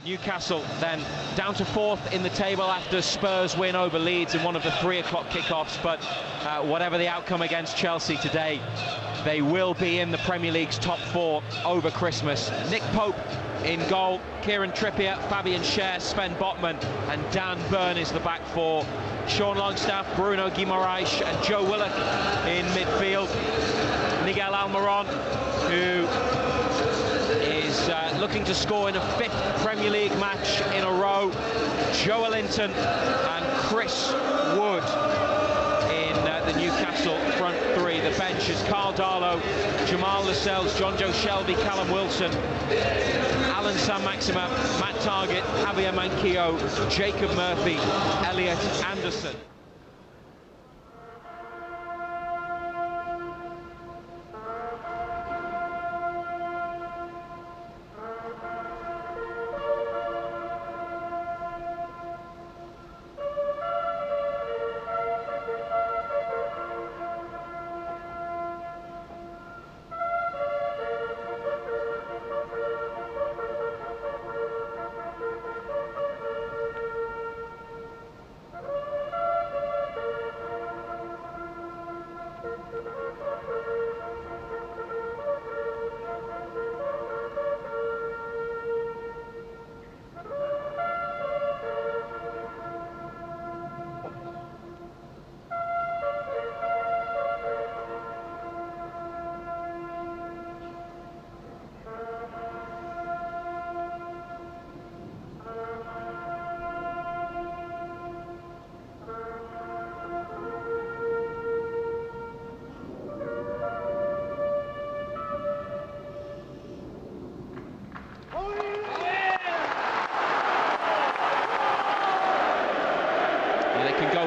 Newcastle then down to 4th in the table after Spurs win over Leeds in one of the 3 o'clock kickoffs, but whatever the outcome against Chelsea today, they will be in the Premier League's top 4 over Christmas. Nick Pope in goal, Kieran Trippier, Fabian Schär, Sven Botman and Dan Burn is the back 4. Sean Longstaff, Bruno Guimaraes and Joe Willock in midfield. Miguel Almiron, who is looking to score in a 5th Premier League match in a row. Joelinton and Chris Wood in the Newcastle front 3. The bench is Carl Darlow, Jamal Lascelles, John Joe Shelby, Callum Wilson, Alan San-Maximin, Matt Targett, Javier Manquillo, Jacob Murphy, Elliot Anderson.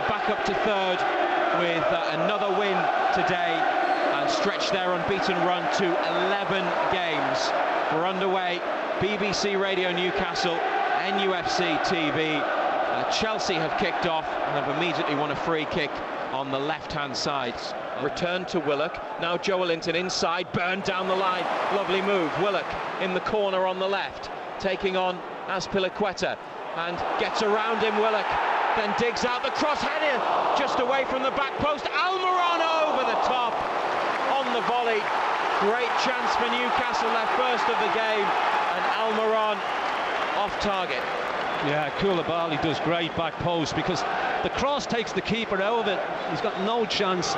Back up to 3rd with another win today and stretch their unbeaten run to 11 games. We're underway. BBC Radio Newcastle, NUFC TV. Chelsea have kicked off and have immediately won a free kick on the left-hand side. Return to Willock. Now Joelinton inside, Burn down the line. Lovely move. Willock in the corner on the left, taking on Azpilicueta and gets around him. Willock then digs out the cross-header just away from the back post. Almiron over the top on the volley. Great chance for Newcastle, their first of the game, and Almiron off target. Yeah, Koulibaly does great back post because the cross takes the keeper out of it. He's got no chance.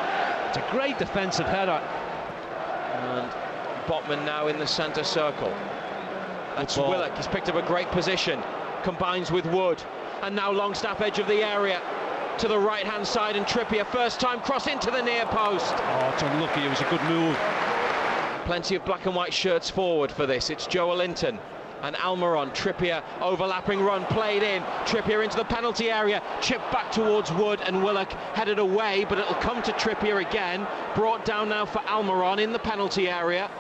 It's a great defensive header. And Botman now in the centre circle. That's Willock. He's picked up a great position. Combines with Wood. And now Longstaff edge of the area to the right-hand side, and Trippier first time cross into the near post. Oh, it's unlucky. It was a good move. Plenty of black and white shirts forward for this. It's Joelinton and Almiron. Trippier overlapping run played in. Trippier into the penalty area. Chipped back towards Wood, and Willock headed away, but it'll come to Trippier again. Brought down now for Almiron in the penalty area.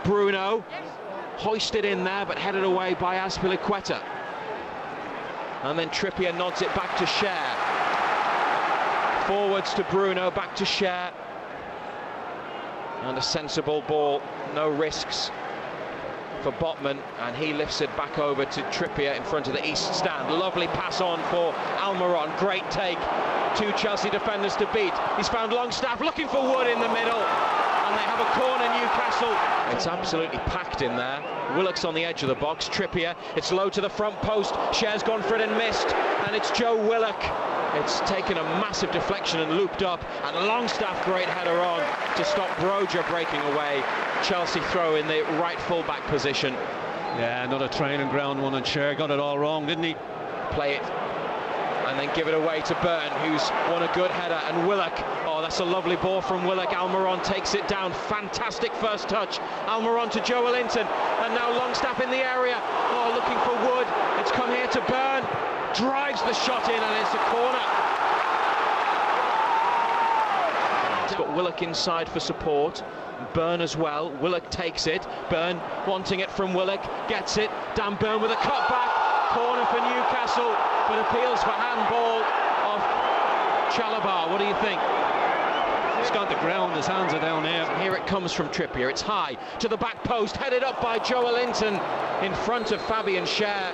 Bruno hoisted in there, but headed away by Azpilicueta. And then Trippier nods it back to Schär. Forwards to Bruno, back to Schär. And a sensible ball, no risks for Botman, and he lifts it back over to Trippier in front of the east stand. Lovely pass on for Almiron, great take. 2 Chelsea defenders to beat. He's found Longstaff looking for Wood in the middle, and they have a corner, Newcastle. It's absolutely packed in there. Willock's on the edge of the box. Trippier, it's low to the front post. Scher's gone for it and missed, and it's Joe Willock. It's taken a massive deflection and looped up, and Longstaff, great header on to stop Broja breaking away. Chelsea throw in the right full-back position. Yeah, another training ground one, and Scher got it all wrong, didn't he? Play it and then give it away to Burn, who's won a good header, and Willock, oh, that's a lovely ball from Willock. Almiron takes it down, fantastic first touch. Almiron to Joelinton, and now Longstaff in the area, oh, looking for Wood. It's come here to Burn, drives the shot in, and it's a corner. It's got Willock inside for support, Burn as well. Willock takes it, Burn wanting it from Willock, gets it, Dan Burn with a cutback, corner for Newcastle, but appeals for handball off Chalobah. What do you think? He's gone to ground, his hands are down here. Here it comes from Trippier, it's high to the back post, headed up by Joelinton in front of Fabian Schär,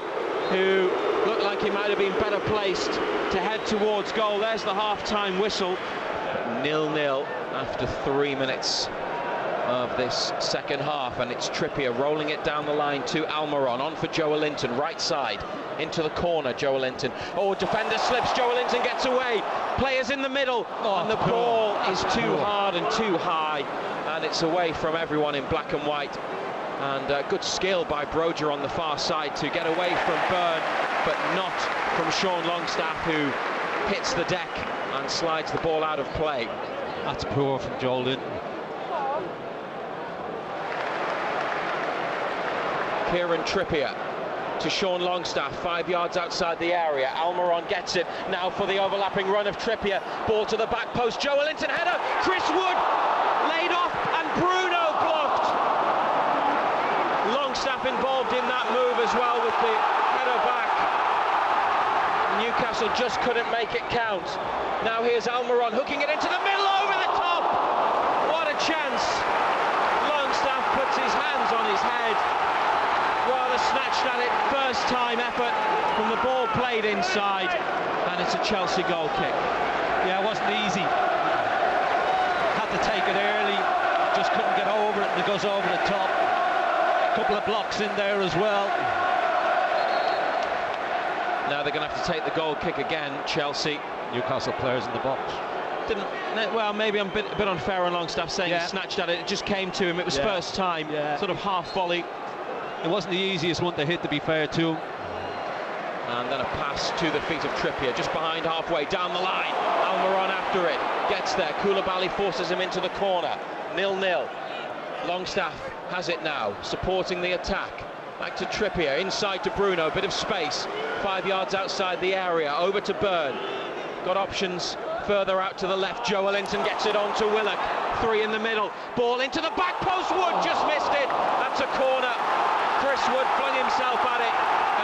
who looked like he might have been better placed to head towards goal. There's the half-time whistle. 0-0 after 3 minutes of this second half, and it's Trippier rolling it down the line to Almiron, on for Joelinton, right side into the corner. Joelinton, oh, defender slips, Joelinton gets away, players in the middle, and the ball is too hard and too high, and it's away from everyone in black and white. And good skill by Broger on the far side to get away from Byrne, but not from Sean Longstaff, who hits the deck and slides the ball out of play. That's poor from Joelinton. Kieran Trippier to Sean Longstaff, 5 yards outside the area. Almiron gets it now for the overlapping run of Trippier. Ball to the back post, Joelinton header, Chris Wood laid off, and Bruno blocked. Longstaff involved in that move as well with the header back. Newcastle just couldn't make it count. Now here's Almiron hooking it into the middle, over the top. What a chance. Longstaff puts his hands on his head. Rather snatched at it, first time effort from the ball played inside, and it's a Chelsea goal kick. Yeah, it wasn't easy. Had to take it early, just couldn't get over it, and it goes over the top. A couple of blocks in there as well. Now they're going to have to take the goal kick again, Chelsea. Newcastle players in the box. Well, maybe I'm a bit unfair on Longstaff saying he snatched at it. It just came to him. It was first time, sort of half volley. It wasn't the easiest one to hit, to be fair to him. And then a pass to the feet of Trippier, just behind halfway, down the line. Almiron after it, gets there. Koulibaly forces him into the corner. 0-0. Longstaff has it now, supporting the attack. Back to Trippier, inside to Bruno, bit of space. 5 yards outside the area, over to Byrne. Got options further out to the left. Joelinton gets it on to Willock. 3 in the middle. Ball into the back post. Wood just missed it. That's a corner. Chris Wood flung himself at it,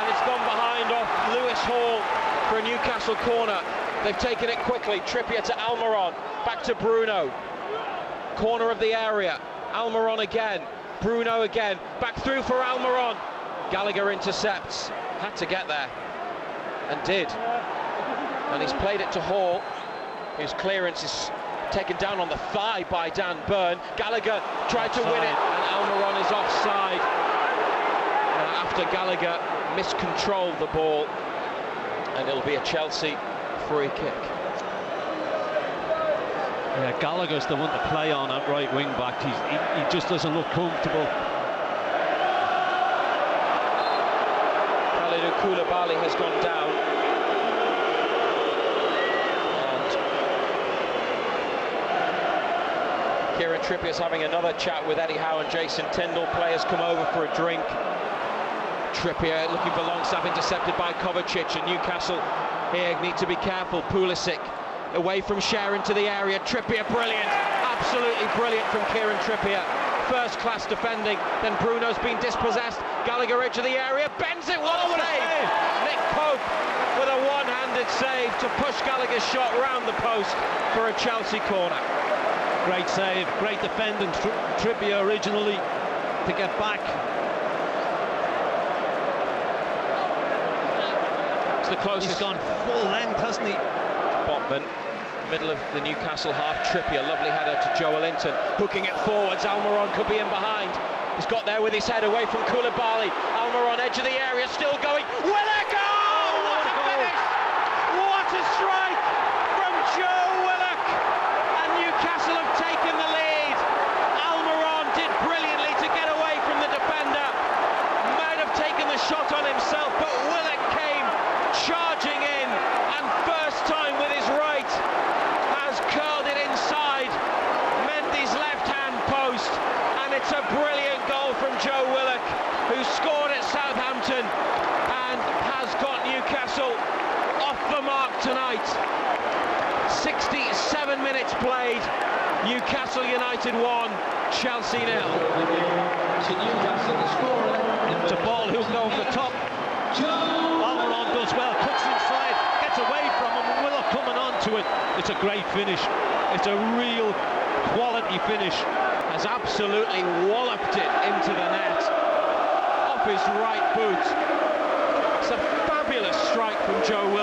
and it's gone behind off Lewis Hall for a Newcastle corner. They've taken it quickly. Trippier to Almiron. Back to Bruno. Corner of the area. Almiron again. Bruno again. Back through for Almiron. Gallagher intercepts. Had to get there. And did. And he's played it to Hall. His clearance is taken down on the thigh by Dan Byrne. Gallagher tried to win it, and Almiron is offside. After Gallagher miscontrolled the ball, and it'll be a Chelsea free kick. Yeah, Gallagher's the one to play on at right wing back. He just doesn't look comfortable. Kalidou Koulibaly has gone down. And Kieran Trippier's having another chat with Eddie Howe and Jason Tindall. Players come over for a drink. Trippier looking for Longstaff, intercepted by Kovacic, and Newcastle here need to be careful. Pulisic away from Schär into the area. Trippier, brilliant, absolutely brilliant from Kieran Trippier. First class defending. Then Bruno's been dispossessed. Gallagher edge of the area, bends it, what a save! Nick Pope with a one-handed save to push Gallagher's shot round the post for a Chelsea corner. Great save, great defending. Trippier originally to get back. The closest. He's gone full length, hasn't he? Botman, middle of the Newcastle half. Trippier, lovely header to Joelinton, hooking it forwards. Almiron could be in behind. He's got there with his head away from Koulibaly. Almiron, edge of the area, still going. Willock! Oh, what a finish! What a strike from Joe Willock! And Newcastle have taken the lead. Almiron did brilliantly to get away from the defender. Might have taken the shot on himself, but Willock came charging in, and first time with his right has curled it inside Mendy's left hand post, and it's a brilliant goal from Joe Willock, who scored at Southampton and has got Newcastle off the mark tonight. 67 minutes played, Newcastle United 1, Chelsea 0. It's a ball hooked over the top. Almiron does well, cuts inside, gets away from him, and Willock coming on to it. It's a great finish. It's a real quality finish. Has absolutely walloped it into the net off his right boot. It's a fabulous strike from Joe Willock.